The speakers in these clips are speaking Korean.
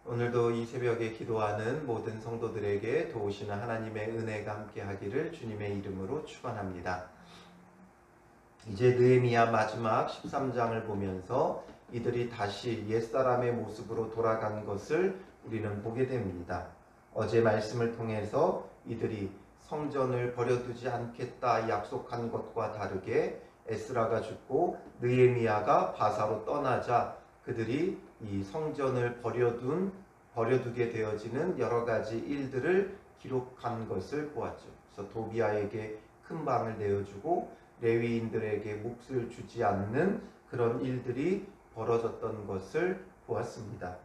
오늘도 이 새벽에 기도하는 모든 성도들에게 도우시는 하나님의 은혜가 함께하기를 주님의 이름으로 축원합니다. 이제 느헤미야 마지막 13장을 보면서 이들이 다시 옛사람의 모습으로 돌아간 것을 우리는 보게 됩니다. 어제 말씀을 통해서 이들이 성전을 버려두지 않겠다 약속한 것과 다르게 에스라가 죽고 느헤미야가 바사로 떠나자 그들이 이 성전을 버려두게 되어지는 여러 가지 일들을 기록한 것을 보았죠. 그래서 도비아에게 큰 방을 내어주고 레위인들에게 몫을 주지 않는 그런 일들이 벌어졌던 것을 보았습니다.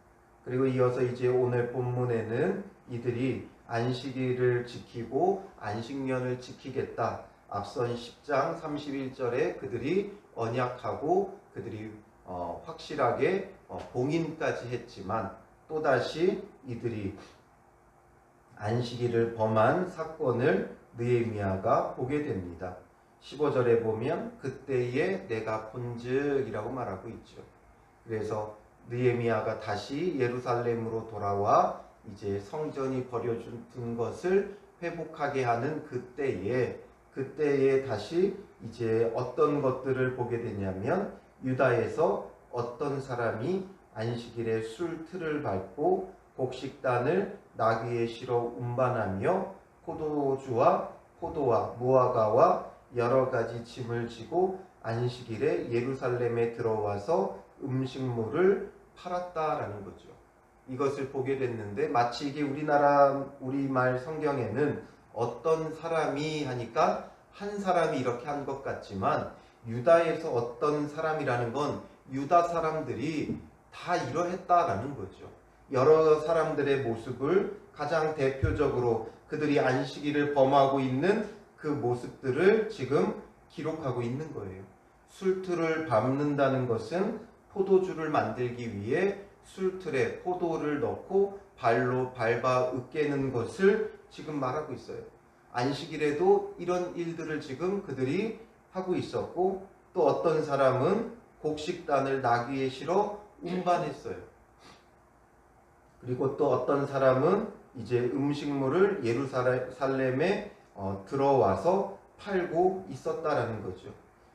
그리고 이어서 이제 오늘 본문에는 이들이 안식일을 지키고 안식년을 지키겠다. 앞선 10장 31절에 그들이 언약하고 그들이 확실하게 봉인까지 했지만 또다시 이들이 안식일을 범한 사건을 느헤미야가 보게 됩니다. 15절에 보면 그때에 내가 본즉이라고 말하고 있죠. 그래서 느헤미야가 다시 예루살렘으로 돌아와 이제 성전이 버려둔 것을 회복하게 하는 그때에 다시 이제 어떤 것들을 보게 되냐면 유다에서 어떤 사람이 안식일에 술틀을 밟고 곡식단을 나귀에 실어 운반하며 포도주와 포도와 무화과와 여러 가지 짐을 지고 안식일에 예루살렘에 들어와서 음식물을 팔았다라는 거죠. 이것을 보게 됐는데 마치 이게 우리말 성경에는 어떤 사람이 하니까 한 사람이 이렇게 한 것 같지만 유다에서 어떤 사람이라는 건 유다 사람들이 다 이러했다라는 거죠. 여러 사람들의 모습을 가장 대표적으로 그들이 안식일을 범하고 있는 그 모습들을 지금 기록하고 있는 거예요. 술틀을 밟는다는 것은 포도주를 만들기 위해 술틀에 포도를 넣고 발로 밟아 으깨는 것을 지금 말하고 있어요. 안식일에도 이런 일들을 지금 그들이 하고 있었고 또 어떤 사람은 곡식단을 나귀에 실어 운반했어요. 그리고 또 어떤 사람은 이제 음식물을 예루살렘에 들어와서 팔고 있었다라는 거죠.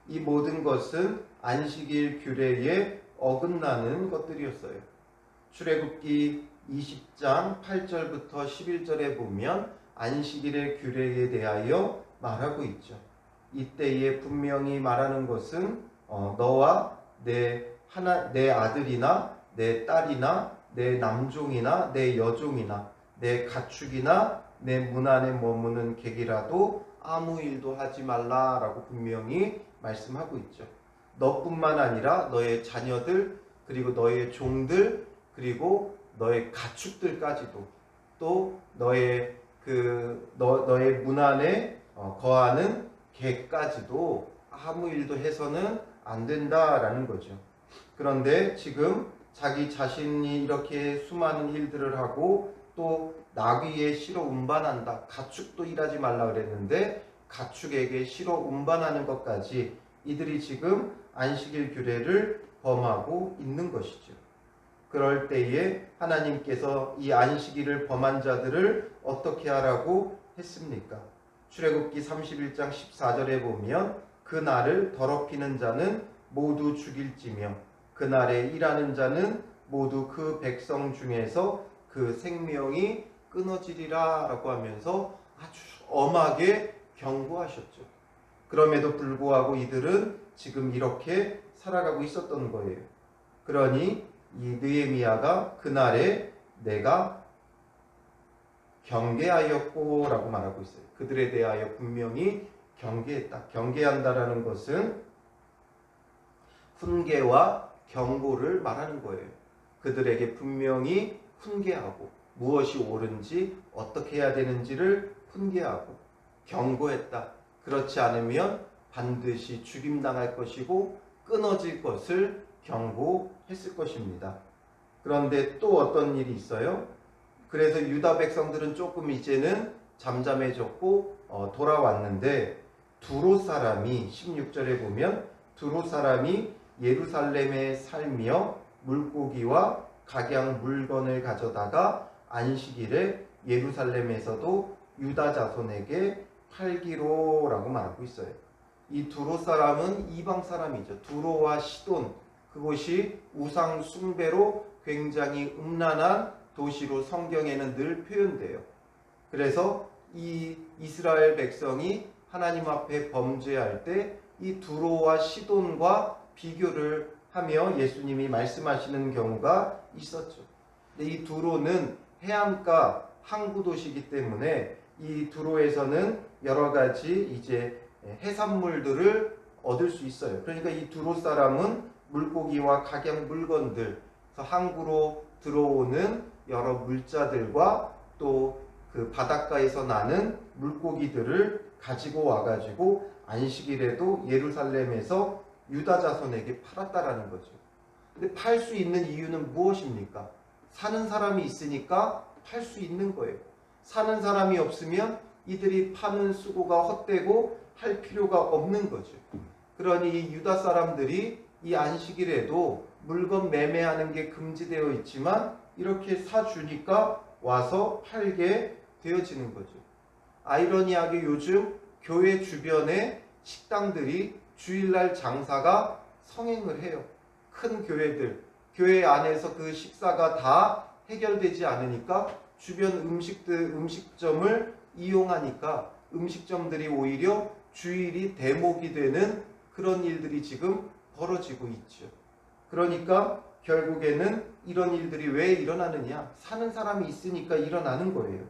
이 모든 것은 안식일 규례에 어긋나는 것들이었어요. 출애굽기 20장 8절부터 11절에 보면 안식일의 규례에 대하여 말하고 있죠. 이때에 분명히 말하는 것은 너와 내 아들이나 내 딸이나 내 남종이나 내 여종이나 내 가축이나 내 문 안에 머무는 객이라도 아무 일도 하지 말라라고 분명히 말씀하고 있죠. 너뿐만 아니라 너의 자녀들 그리고 너의 종들 그리고 너의 가축들까지도 또 너의 문 안에 거하는 객까지도 아무 일도 해서는 안 된다라는 거죠. 그런데 지금 자기 자신이 이렇게 수많은 일들을 하고 또 나귀에 실어 운반한다. 가축도 일하지 말라 그랬는데 가축에게 실어 운반하는 것까지 이들이 지금 안식일 규례를 범하고 있는 것이죠. 그럴 때에 하나님께서 이 안식일을 범한 자들을 어떻게 하라고 했습니까? 출애굽기 31장 14절에 보면 그 날을 더럽히는 자는 모두 죽일지며 그날에 일하는 자는 모두 그 백성 중에서 그 생명이 끊어지리라 라고 하면서 아주 엄하게 경고하셨죠. 그럼에도 불구하고 이들은 지금 이렇게 살아가고 있었던 거예요. 그러니 이 느헤미야가 그날에 내가 경계하였고 라고 말하고 있어요. 그들에 대하여 분명히 경계했다. 경계한다라는 것은 훈계와 경고를 말하는 거예요. 그들에게 분명히 훈계하고 무엇이 옳은지 어떻게 해야 되는지를 훈계하고 경고했다. 그렇지 않으면 반드시 죽임당할 것이고 끊어질 것을 경고했을 것입니다. 그런데 또 어떤 일이 있어요? 그래서 유다 백성들은 조금 이제는 잠잠해졌고 돌아왔는데 두로 사람이 16절에 보면 두로 사람이 예루살렘에 살며 물고기와 각양 물건을 가져다가 안식일에 예루살렘에서도 유다 자손에게 팔기로라고 말하고 있어요. 이 두로 사람은 이방 사람이죠. 두로와 시돈, 그곳이 우상 숭배로 굉장히 음란한 도시로 성경에는 늘 표현돼요. 그래서 이 이스라엘 백성이 하나님 앞에 범죄할 때 이 두로와 시돈과 비교를 하며 예수님이 말씀하시는 경우가 있었죠. 근데 이 두로는 해안가 항구 도시이기 때문에 이 두로에서는 여러 가지 이제 해산물들을 얻을 수 있어요. 그러니까 이 두로 사람은 물고기와 각양 물건들, 항구로 들어오는 여러 물자들과 또 그 바닷가에서 나는 물고기들을 가지고 와가지고 안식일에도 예루살렘에서 유다 자손에게 팔았다라는 거죠. 근데 팔 수 있는 이유는 무엇입니까? 사는 사람이 있으니까 팔 수 있는 거예요. 사는 사람이 없으면 이들이 파는 수고가 헛되고 할 필요가 없는 거죠. 그러니 유다 사람들이 이 안식일에도 물건 매매하는 게 금지되어 있지만 이렇게 사주니까 와서 팔게 되어지는 거죠. 아이러니하게 요즘 교회 주변에 식당들이 주일날 장사가 성행을 해요. 큰 교회들, 교회 안에서 그 식사가 다 해결되지 않으니까 주변 음식점을 이용하니까 음식점들이 오히려 주일이 대목이 되는 그런 일들이 지금 벌어지고 있죠. 그러니까 결국에는 이런 일들이 왜 일어나느냐? 사는 사람이 있으니까 일어나는 거예요.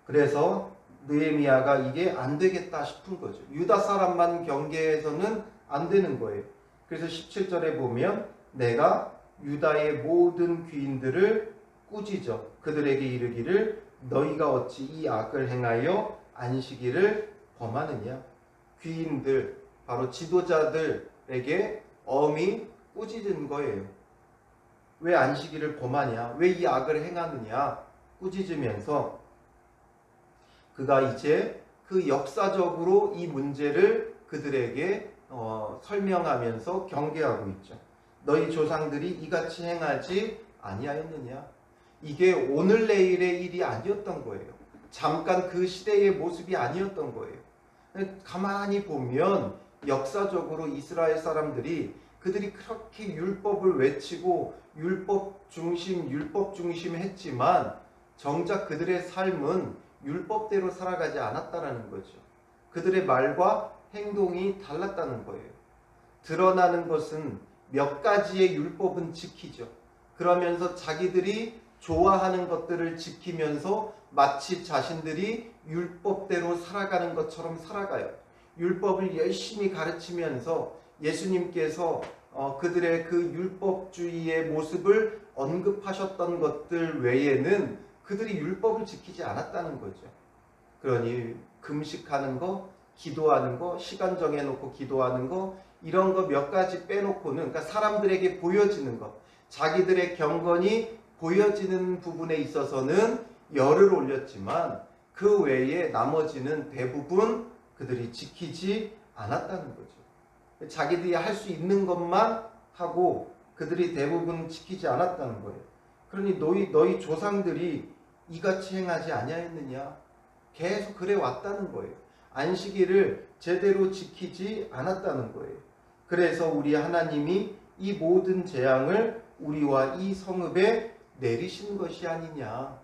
그래서 느헤미야가 이게 안 되겠다 싶은 거죠. 유다 사람만 경계해서는 안 되는 거예요. 그래서 17절에 보면 내가 유다의 모든 귀인들을 꾸짖어 그들에게 이르기를 너희가 어찌 이 악을 행하여 안식일을 범하느냐. 귀인들, 바로 지도자들에게 엄히 꾸짖은 거예요. 왜 안식일을 범하냐, 왜 이 악을 행하느냐 꾸짖으면서 그가 이제 그 역사적으로 이 문제를 그들에게 설명하면서 경계하고 있죠. 너희 조상들이 이같이 행하지 아니하였느냐. 이게 오늘 내일의 일이 아니었던 거예요. 잠깐 그 시대의 모습이 아니었던 거예요. 가만히 보면 역사적으로 이스라엘 사람들이 그들이 그렇게 율법을 외치고 율법 중심 했지만 정작 그들의 삶은 율법대로 살아가지 않았다는 거죠. 그들의 말과 행동이 달랐다는 거예요. 드러나는 것은 몇 가지의 율법은 지키죠. 그러면서 자기들이 좋아하는 것들을 지키면서 마치 자신들이 율법대로 살아가는 것처럼 살아가요. 율법을 열심히 가르치면서 예수님께서 그들의 그 율법주의의 모습을 언급하셨던 것들 외에는 그들이 율법을 지키지 않았다는 거죠. 그러니 금식하는 거, 기도하는 거, 시간 정해놓고 기도하는 거, 이런 거 몇 가지 빼놓고는, 그러니까 사람들에게 보여지는 것, 자기들의 경건이 보여지는 부분에 있어서는 열을 올렸지만 그 외에 나머지는 대부분 그들이 지키지 않았다는 거죠. 자기들이 할 수 있는 것만 하고 그들이 대부분 지키지 않았다는 거예요. 그러니 너희 조상들이 이같이 행하지 아니하였느냐. 계속 그래 왔다는 거예요. 안식일을 제대로 지키지 않았다는 거예요. 그래서 우리 하나님이 이 모든 재앙을 우리와 이 성읍에 내리신 것이 아니냐.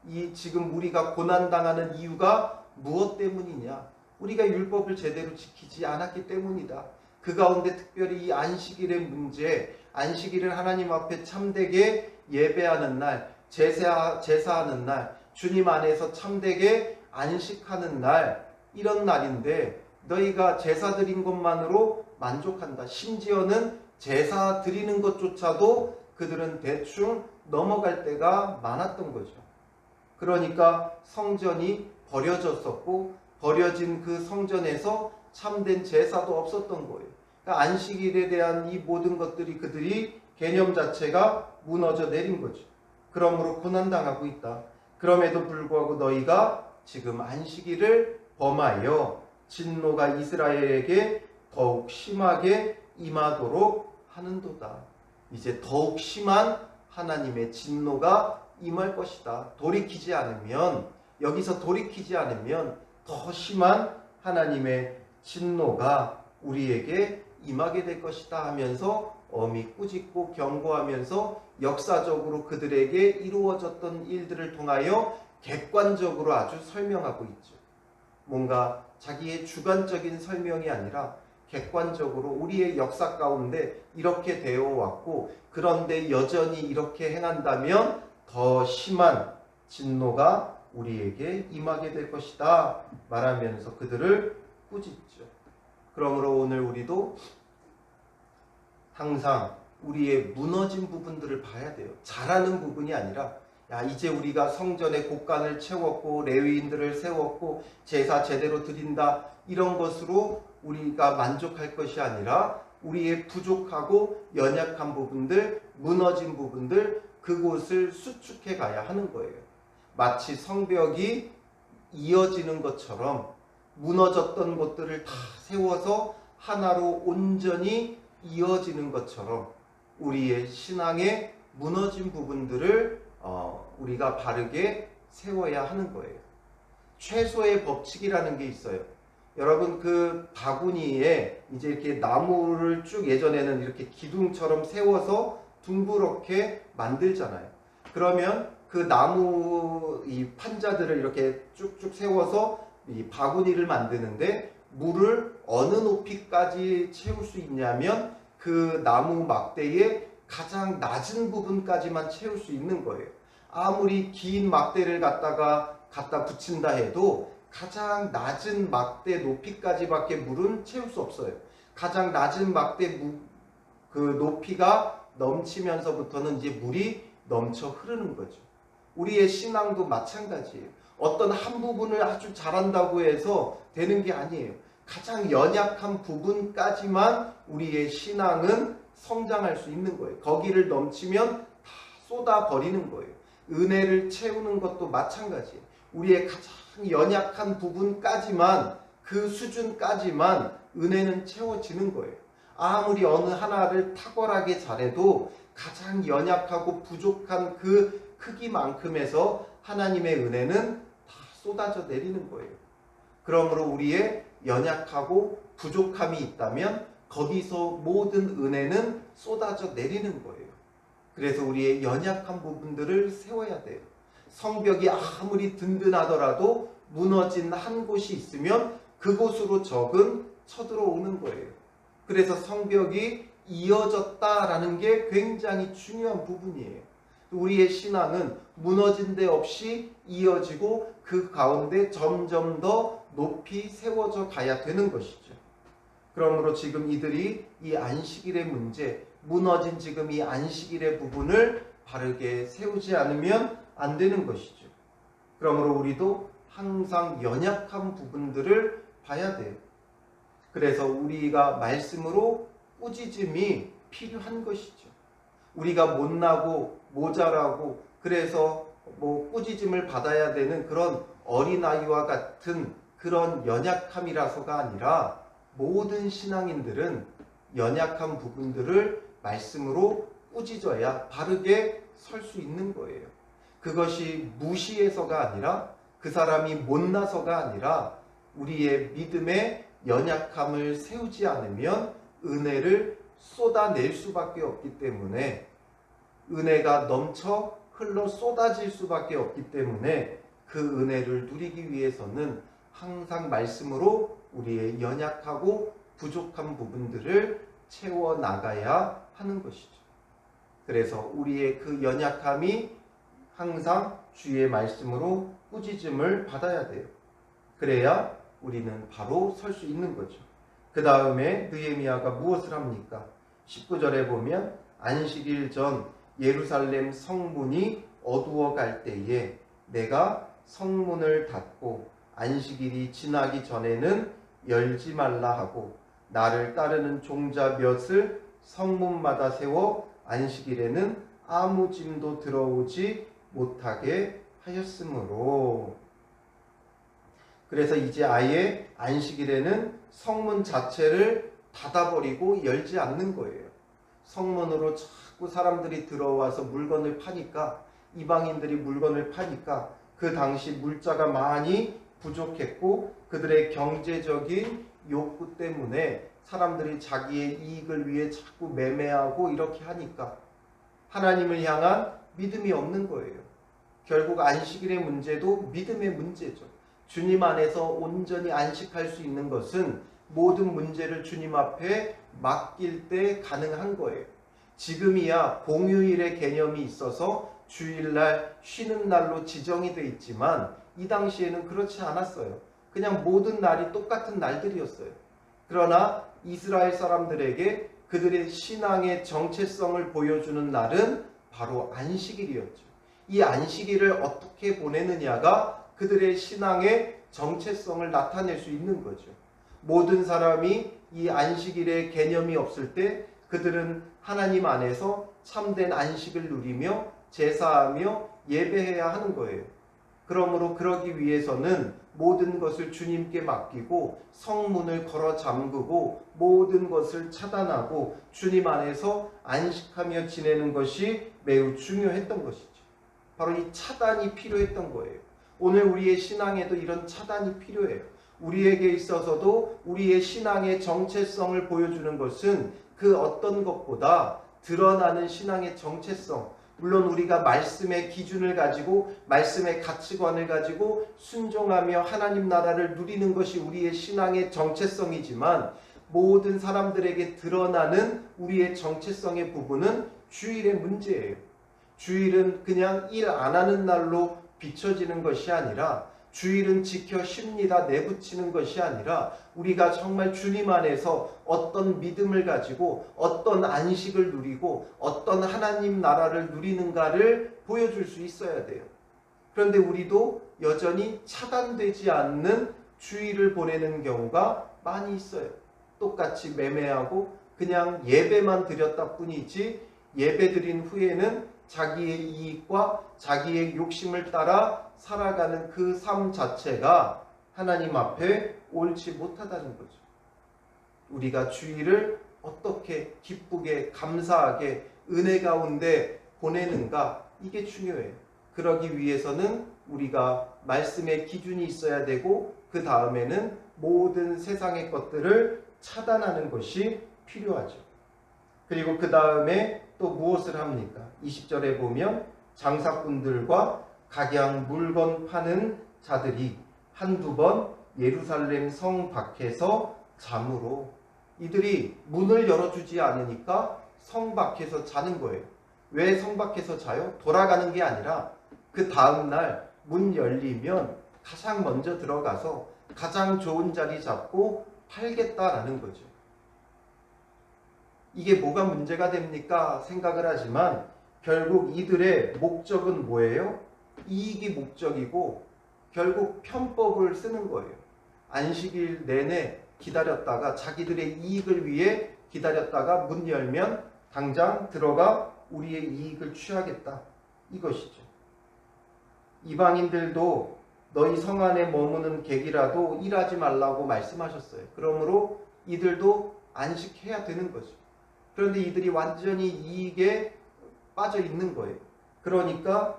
이 지금 우리가 고난당하는 이유가 무엇 때문이냐. 우리가 율법을 제대로 지키지 않았기 때문이다. 그 가운데 특별히 이 안식일의 문제, 안식일을 하나님 앞에 참되게 예배하는 날, 제사하는 날, 주님 안에서 참되게 안식하는 날, 이런 날인데 너희가 제사 드린 것만으로 만족한다. 심지어는 제사 드리는 것조차도 그들은 대충 넘어갈 때가 많았던 거죠. 그러니까 성전이 버려졌었고 버려진 그 성전에서 참된 제사도 없었던 거예요. 그러니까 안식일에 대한 이 모든 것들이 그들이 개념 자체가 무너져 내린 거죠. 그러므로 고난당하고 있다. 그럼에도 불구하고 너희가 지금 안식일을 범하여 진노가 이스라엘에게 더욱 심하게 임하도록 하는도다. 이제 더욱 심한 하나님의 진노가 임할 것이다. 돌이키지 않으면, 여기서 돌이키지 않으면 더 심한 하나님의 진노가 우리에게 임하게 될 것이다 하면서 엄히 꾸짖고 경고하면서 역사적으로 그들에게 이루어졌던 일들을 통하여 객관적으로 아주 설명하고 있죠. 뭔가 자기의 주관적인 설명이 아니라 객관적으로 우리의 역사 가운데 이렇게 되어 왔고, 그런데 여전히 이렇게 행한다면 더 심한 진노가 우리에게 임하게 될 것이다 말하면서 그들을 꾸짖죠. 그러므로 오늘 우리도 항상 우리의 무너진 부분들을 봐야 돼요. 잘하는 부분이 아니라, 야, 이제 우리가 성전의 곳간을 채웠고 레위인들을 세웠고 제사 제대로 드린다, 이런 것으로 우리가 만족할 것이 아니라 우리의 부족하고 연약한 부분들, 무너진 부분들, 그곳을 수축해 가야 하는 거예요. 마치 성벽이 이어지는 것처럼 무너졌던 것들을 다 세워서 하나로 온전히 이어지는 것처럼 우리의 신앙의 무너진 부분들을 우리가 바르게 세워야 하는 거예요. 최소의 법칙이라는 게 있어요. 여러분, 그 바구니에 이제 이렇게 나무를 쭉 예전에는 이렇게 기둥처럼 세워서 둥그렇게 만들잖아요. 그러면 그 나무 이 판자들을 이렇게 쭉쭉 세워서 이 바구니를 만드는데 물을 어느 높이까지 채울 수 있냐면 그 나무 막대의 가장 낮은 부분까지만 채울 수 있는 거예요. 아무리 긴 막대를 갖다 붙인다 해도 가장 낮은 막대 높이까지밖에 물은 채울 수 없어요. 가장 낮은 막대 그 높이가 넘치면서부터는 이제 물이 넘쳐 흐르는 거죠. 우리의 신앙도 마찬가지예요. 어떤 한 부분을 아주 잘한다고 해서 되는 게 아니에요. 가장 연약한 부분까지만 우리의 신앙은 성장할 수 있는 거예요. 거기를 넘치면 다 쏟아버리는 거예요. 은혜를 채우는 것도 마찬가지예요. 우리의 가장 연약한 부분까지만, 그 수준까지만 은혜는 채워지는 거예요. 아무리 어느 하나를 탁월하게 잘해도 가장 연약하고 부족한 그 크기만큼에서 하나님의 은혜는 다 쏟아져 내리는 거예요. 그러므로 우리의 연약하고 부족함이 있다면 거기서 모든 은혜는 쏟아져 내리는 거예요. 그래서 우리의 연약한 부분들을 세워야 돼요. 성벽이 아무리 든든하더라도 무너진 한 곳이 있으면 그곳으로 적은 쳐들어오는 거예요. 그래서 성벽이 이어졌다라는 게 굉장히 중요한 부분이에요. 우리의 신앙은 무너진 데 없이 이어지고 그 가운데 점점 더 높이 세워져 가야 되는 것이죠. 그러므로 지금 이들이 이 안식일의 문제, 무너진 지금 이 안식일의 부분을 바르게 세우지 않으면 안 되는 것이죠. 그러므로 우리도 항상 연약한 부분들을 봐야 돼요. 그래서 우리가 말씀으로 꾸짖음이 필요한 것이죠. 우리가 못나고 모자라고 그래서 꾸짖음을 받아야 되는 그런 어린아이와 같은 그런 연약함이라서가 아니라 모든 신앙인들은 연약한 부분들을 말씀으로 꾸짖어야 바르게 설 수 있는 거예요. 그것이 무시해서가 아니라, 그 사람이 못나서가 아니라 우리의 믿음의 연약함을 세우지 않으면 은혜를 쏟아낼 수밖에 없기 때문에, 은혜가 넘쳐 흘러 쏟아질 수밖에 없기 때문에 그 은혜를 누리기 위해서는 항상 말씀으로 우리의 연약하고 부족한 부분들을 채워나가야 하는 것이죠. 그래서 우리의 그 연약함이 항상 주의 말씀으로 꾸짖음을 받아야 돼요. 그래야 우리는 바로 설 수 있는 거죠. 그 다음에 느헤미야가 무엇을 합니까? 19절에 보면 안식일 전 예루살렘 성문이 어두워갈 때에 내가 성문을 닫고 안식일이 지나기 전에는 열지 말라 하고 나를 따르는 종자 몇을 성문마다 세워 안식일에는 아무 짐도 들어오지 못하게 하였으므로. 그래서 이제 아예 안식일에는 성문 자체를 닫아버리고 열지 않는 거예요. 성문으로 자꾸 사람들이 들어와서 물건을 파니까, 이방인들이 물건을 파니까 그 당시 물자가 많이 부족했고 그들의 경제적인 욕구 때문에 사람들이 자기의 이익을 위해 자꾸 매매하고 이렇게 하니까 하나님을 향한 믿음이 없는 거예요. 결국 안식일의 문제도 믿음의 문제죠. 주님 안에서 온전히 안식할 수 있는 것은 모든 문제를 주님 앞에 맡길 때 가능한 거예요. 지금이야 공휴일의 개념이 있어서 주일날 쉬는 날로 지정이 돼 있지만 이 당시에는 그렇지 않았어요. 그냥 모든 날이 똑같은 날들이었어요. 그러나 이스라엘 사람들에게 그들의 신앙의 정체성을 보여주는 날은 바로 안식일이었죠. 이 안식일을 어떻게 보내느냐가 그들의 신앙의 정체성을 나타낼 수 있는 거죠. 모든 사람이 이 안식일의 개념이 없을 때 그들은 하나님 안에서 참된 안식을 누리며 제사하며 예배해야 하는 거예요. 그러므로 그러기 위해서는 모든 것을 주님께 맡기고 성문을 걸어 잠그고 모든 것을 차단하고 주님 안에서 안식하며 지내는 것이 매우 중요했던 것이죠. 바로 이 차단이 필요했던 거예요. 오늘 우리의 신앙에도 이런 차단이 필요해요. 우리에게 있어서도 우리의 신앙의 정체성을 보여주는 것은 그 어떤 것보다 드러나는 신앙의 정체성, 물론 우리가 말씀의 기준을 가지고 말씀의 가치관을 가지고 순종하며 하나님 나라를 누리는 것이 우리의 신앙의 정체성이지만 모든 사람들에게 드러나는 우리의 정체성의 부분은 주일의 문제예요. 주일은 그냥 일 안 하는 날로 비춰지는 것이 아니라 주일은 지켜 쉽니다 내붙이는 것이 아니라 우리가 정말 주님 안에서 어떤 믿음을 가지고 어떤 안식을 누리고 어떤 하나님 나라를 누리는가를 보여줄 수 있어야 돼요. 그런데 우리도 여전히 차단되지 않는 주일을 보내는 경우가 많이 있어요. 똑같이 매매하고 그냥 예배만 드렸다 뿐이지 예배 드린 후에는 자기의 이익과 자기의 욕심을 따라 살아가는 그 삶 자체가 하나님 앞에 옳지 못하다는 거죠. 우리가 주일을 어떻게 기쁘게 감사하게 은혜 가운데 보내는가, 이게 중요해요. 그러기 위해서는 우리가 말씀의 기준이 있어야 되고 그 다음에는 모든 세상의 것들을 차단하는 것이 필요하죠. 그리고 그 다음에 또 무엇을 합니까? 20절에 보면 장사꾼들과 각양 물건 파는 자들이 한두 번 예루살렘 성 밖에서 잠으로, 이들이 문을 열어주지 않으니까 성 밖에서 자는 거예요. 왜 성 밖에서 자요? 돌아가는 게 아니라 그 다음날 문 열리면 가장 먼저 들어가서 가장 좋은 자리 잡고 팔겠다라는 거죠. 이게 뭐가 문제가 됩니까? 생각을 하지만 결국 이들의 목적은 뭐예요? 이익이 목적이고 결국 편법을 쓰는 거예요. 안식일 내내 기다렸다가 자기들의 이익을 위해 기다렸다가 문 열면 당장 들어가 우리의 이익을 취하겠다, 이것이죠. 이방인들도 너희 성 안에 머무는 객이라도 일하지 말라고 말씀하셨어요. 그러므로 이들도 안식해야 되는 거죠. 그런데 이들이 완전히 이익에 빠져 있는 거예요. 그러니까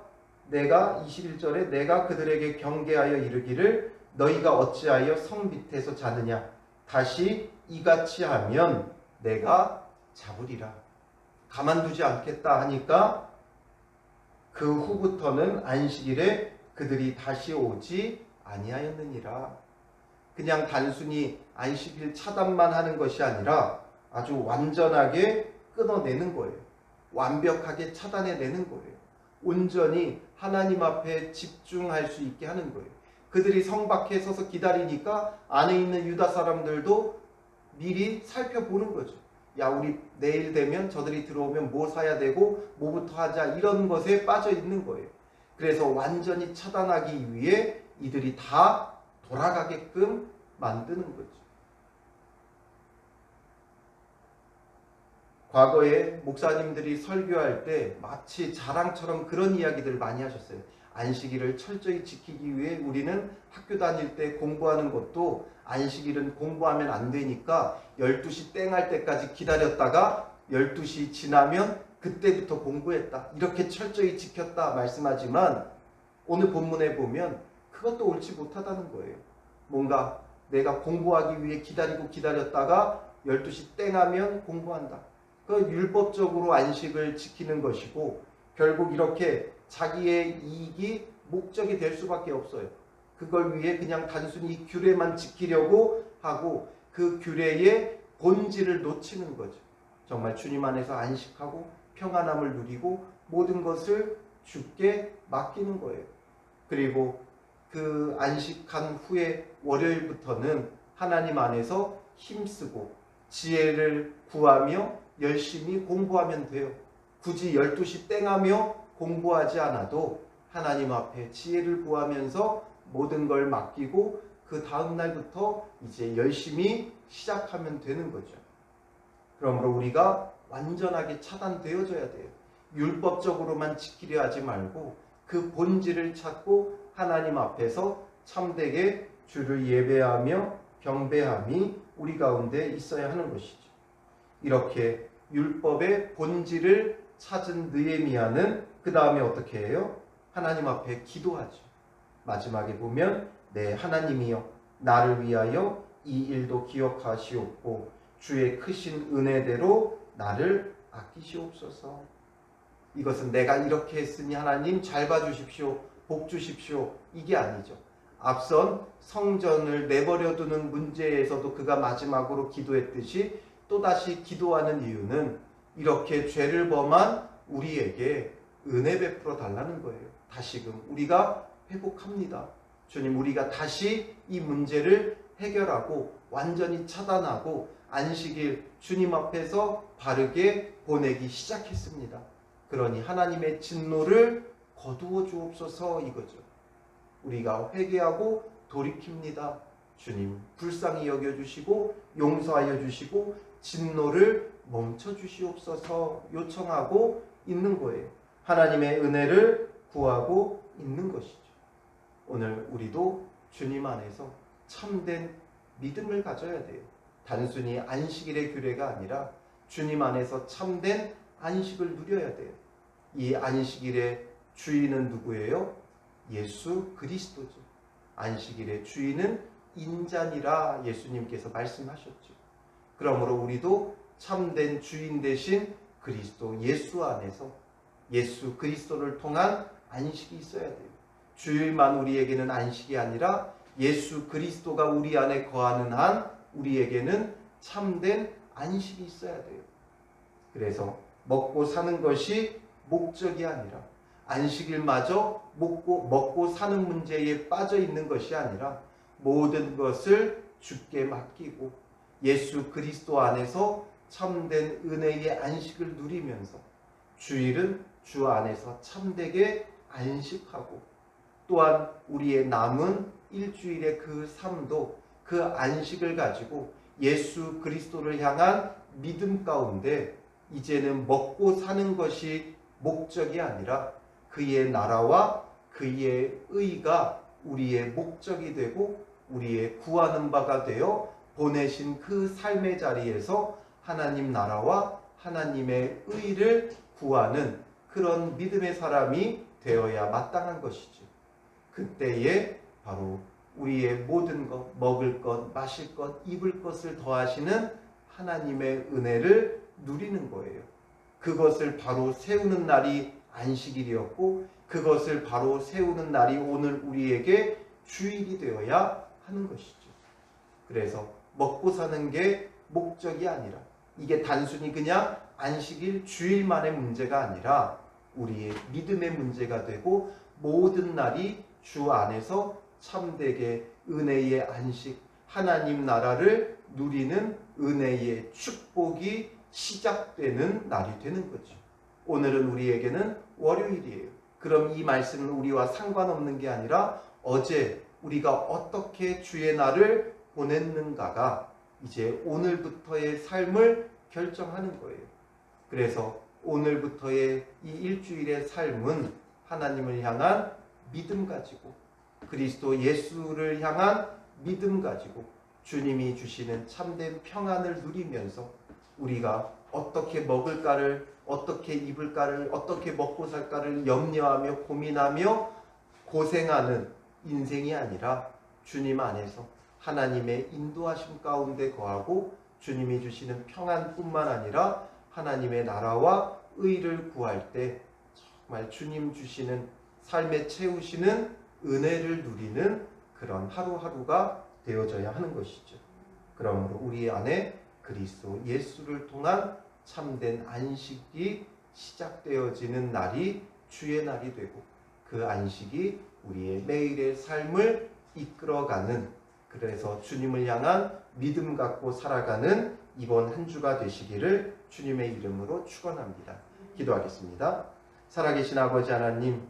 내가 21절에 내가 그들에게 경계하여 이르기를 너희가 어찌하여 성 밑에서 자느냐, 다시 이같이 하면 내가 잡으리라. 가만두지 않겠다 하니까 그 후부터는 안식일에 그들이 다시 오지 아니하였느니라. 그냥 단순히 안식일 차단만 하는 것이 아니라 아주 완전하게 끊어내는 거예요. 완벽하게 차단해내는 거예요. 온전히 하나님 앞에 집중할 수 있게 하는 거예요. 그들이 성 밖에 서서 기다리니까 안에 있는 유다 사람들도 미리 살펴보는 거죠. 야, 우리 내일 되면 저들이 들어오면 뭐 사야 되고 뭐부터 하자, 이런 것에 빠져 있는 거예요. 그래서 완전히 차단하기 위해 이들이 다 돌아가게끔 만드는 거죠. 과거에 목사님들이 설교할 때 마치 자랑처럼 그런 이야기들을 많이 하셨어요. 안식일을 철저히 지키기 위해 우리는 학교 다닐 때 공부하는 것도 안식일은 공부하면 안 되니까 12시 땡 할 때까지 기다렸다가 12시 지나면 그때부터 공부했다, 이렇게 철저히 지켰다 말씀하지만 오늘 본문에 보면 그것도 옳지 못하다는 거예요. 뭔가 내가 공부하기 위해 기다렸다가 12시 땡 하면 공부한다. 그 율법적으로 안식을 지키는 것이고 결국 이렇게 자기의 이익이 목적이 될 수밖에 없어요. 그걸 위해 그냥 단순히 규례만 지키려고 하고 그 규례의 본질을 놓치는 거죠. 정말 주님 안에서 안식하고 평안함을 누리고 모든 것을 주께 맡기는 거예요. 그리고 그 안식한 후에 월요일부터는 하나님 안에서 힘쓰고 지혜를 구하며 열심히 공부하면 돼요. 굳이 12시 땡 하며 공부하지 않아도 하나님 앞에 지혜를 구하면서 모든 걸 맡기고 그 다음 날부터 이제 열심히 시작하면 되는 거죠. 그러므로 우리가 완전하게 차단되어져야 돼요. 율법적으로만 지키려 하지 말고 그 본질을 찾고 하나님 앞에서 참되게 주를 예배하며 경배함이 우리 가운데 있어야 하는 것이죠. 이렇게 율법의 본질을 찾은 느헤미야는 그 다음에 어떻게 해요? 하나님 앞에 기도하죠. 마지막에 보면 네 하나님이여 나를 위하여 이 일도 기억하시옵고 주의 크신 은혜대로 나를 아끼시옵소서. 이것은 내가 이렇게 했으니 하나님 잘 봐주십시오, 복 주십시오, 이게 아니죠. 앞선 성전을 내버려두는 문제에서도 그가 마지막으로 기도했듯이 또다시 기도하는 이유는 이렇게 죄를 범한 우리에게 은혜 베풀어 달라는 거예요. 다시금 우리가 회복합니다. 주님, 우리가 다시 이 문제를 해결하고 완전히 차단하고 안식일 주님 앞에서 바르게 보내기 시작했습니다. 그러니 하나님의 진노를 거두어 주옵소서 이거죠. 우리가 회개하고 돌이킵니다. 주님 불쌍히 여겨주시고 용서하여 주시고 진노를 멈춰 주시옵소서 요청하고 있는 거예요. 하나님의 은혜를 구하고 있는 것이죠. 오늘 우리도 주님 안에서 참된 믿음을 가져야 돼요. 단순히 안식일의 규례가 아니라 주님 안에서 참된 안식을 누려야 돼요. 이 안식일의 주인은 누구예요? 예수 그리스도죠. 안식일의 주인은 인자니라 예수님께서 말씀하셨죠. 그러므로 우리도 참된 주인 되신 그리스도 예수 안에서 예수 그리스도를 통한 안식이 있어야 돼요. 주일만 우리에게는 안식이 아니라 예수 그리스도가 우리 안에 거하는 한 우리에게는 참된 안식이 있어야 돼요. 그래서 먹고 사는 것이 목적이 아니라 안식일마저 먹고 사는 문제에 빠져 있는 것이 아니라 모든 것을 주께 맡기고 예수 그리스도 안에서 참된 은혜의 안식을 누리면서 주일은 주 안에서 참되게 안식하고 또한 우리의 남은 일주일의 그 삶도 그 안식을 가지고 예수 그리스도를 향한 믿음 가운데 이제는 먹고 사는 것이 목적이 아니라 그의 나라와 그의 의가 우리의 목적이 되고 우리의 구하는 바가 되어 보내신 그 삶의 자리에서 하나님 나라와 하나님의 의를 구하는 그런 믿음의 사람이 되어야 마땅한 것이죠. 그때에 바로 우리의 모든 것, 먹을 것, 마실 것, 입을 것을 더하시는 하나님의 은혜를 누리는 거예요. 그것을 바로 세우는 날이 안식일이었고 그것을 바로 세우는 날이 오늘 우리에게 주일이 되어야 하는 것이죠. 그래서 먹고 사는 게 목적이 아니라 이게 단순히 그냥 안식일 주일만의 문제가 아니라 우리의 믿음의 문제가 되고 모든 날이 주 안에서 참되게 은혜의 안식, 하나님 나라를 누리는 은혜의 축복이 시작되는 날이 되는 거죠. 오늘은 우리에게는 월요일이에요. 그럼 이 말씀은 우리와 상관없는 게 아니라 어제 우리가 어떻게 주의 날을 보냈는가가 이제 오늘부터의 삶을 결정하는 거예요. 그래서 오늘부터의 이 일주일의 삶은 하나님을 향한 믿음 가지고 그리스도 예수를 향한 믿음 가지고 주님이 주시는 참된 평안을 누리면서 우리가 어떻게 먹을까를, 어떻게 입을까를, 어떻게 먹고 살까를 염려하며 고민하며 고생하는 인생이 아니라 주님 안에서 하나님의 인도하심 가운데 거하고 주님이 주시는 평안뿐만 아니라 하나님의 나라와 의를 구할 때 정말 주님 주시는 삶에 채우시는 은혜를 누리는 그런 하루하루가 되어져야 하는 것이죠. 그러므로 우리 안에 그리스도 예수를 통한 참된 안식이 시작되어지는 날이 주의 날이 되고 그 안식이 우리의 매일의 삶을 이끌어가는, 그래서 주님을 향한 믿음 갖고 살아가는 이번 한 주가 되시기를 주님의 이름으로 축원합니다. 기도하겠습니다. 살아계신 아버지 하나님,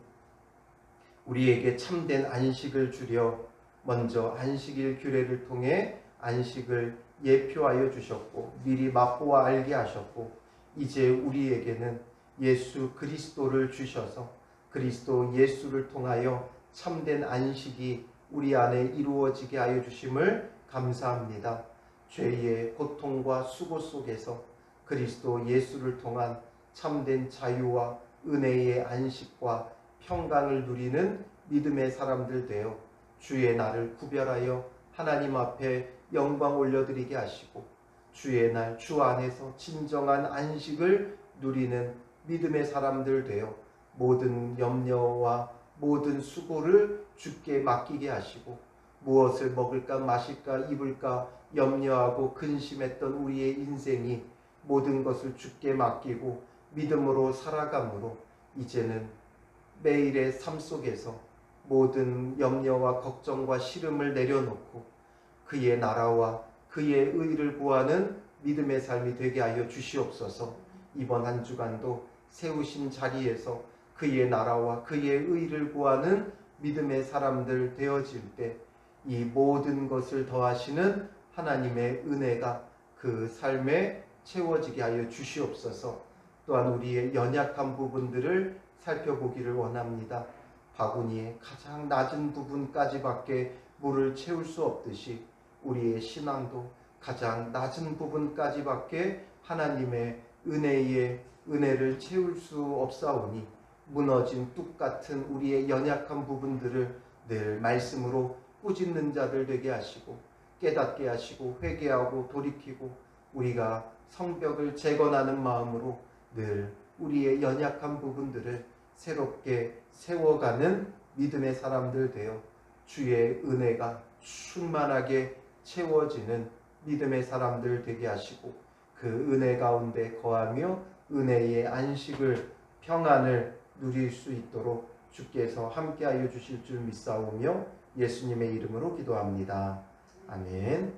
우리에게 참된 안식을 주려 먼저 안식일 규례를 통해 안식을 예표하여 주셨고 미리 맛보아 알게 하셨고 이제 우리에게는 예수 그리스도를 주셔서 그리스도 예수를 통하여 참된 안식이 우리 안에 이루어지게 하여 주심을 감사합니다. 죄의 고통과 수고 속에서 그리스도 예수를 통한 참된 자유와 은혜의 안식과 평강을 누리는 믿음의 사람들 되어 주의 날을 구별하여 하나님 앞에 영광 올려드리게 하시고 주의 날 주 안에서 진정한 안식을 누리는 믿음의 사람들 되어 모든 염려와 모든 수고를 주께 맡기게 하시고 무엇을 먹을까 마실까 입을까 염려하고 근심했던 우리의 인생이 모든 것을 주께 맡기고 믿음으로 살아감으로 이제는 매일의 삶 속에서 모든 염려와 걱정과 시름을 내려놓고 그의 나라와 그의 의를 구하는 믿음의 삶이 되게 하여 주시옵소서. 이번 한 주간도 세우신 자리에서 그의 나라와 그의 의를 구하는 믿음의 사람들 되어질 때 이 모든 것을 더하시는 하나님의 은혜가 그 삶에 채워지게 하여 주시옵소서. 또한 우리의 연약한 부분들을 살펴보기를 원합니다. 바구니의 가장 낮은 부분까지밖에 물을 채울 수 없듯이 우리의 신앙도 가장 낮은 부분까지밖에 하나님의 은혜를 채울 수 없사오니 무너진 뚝 같은 우리의 연약한 부분들을 늘 말씀으로 꾸짖는 자들 되게 하시고 깨닫게 하시고 회개하고 돌이키고 우리가 성벽을 재건하는 마음으로 늘 우리의 연약한 부분들을 새롭게 세워가는 믿음의 사람들 되어 주의 은혜가 충만하게 채워지는 믿음의 사람들 되게 하시고 그 은혜 가운데 거하며 은혜의 안식을 평안을 누릴 수 있도록 주께서 함께하여 주실 줄 믿사오며 예수님의 이름으로 기도합니다. 아멘.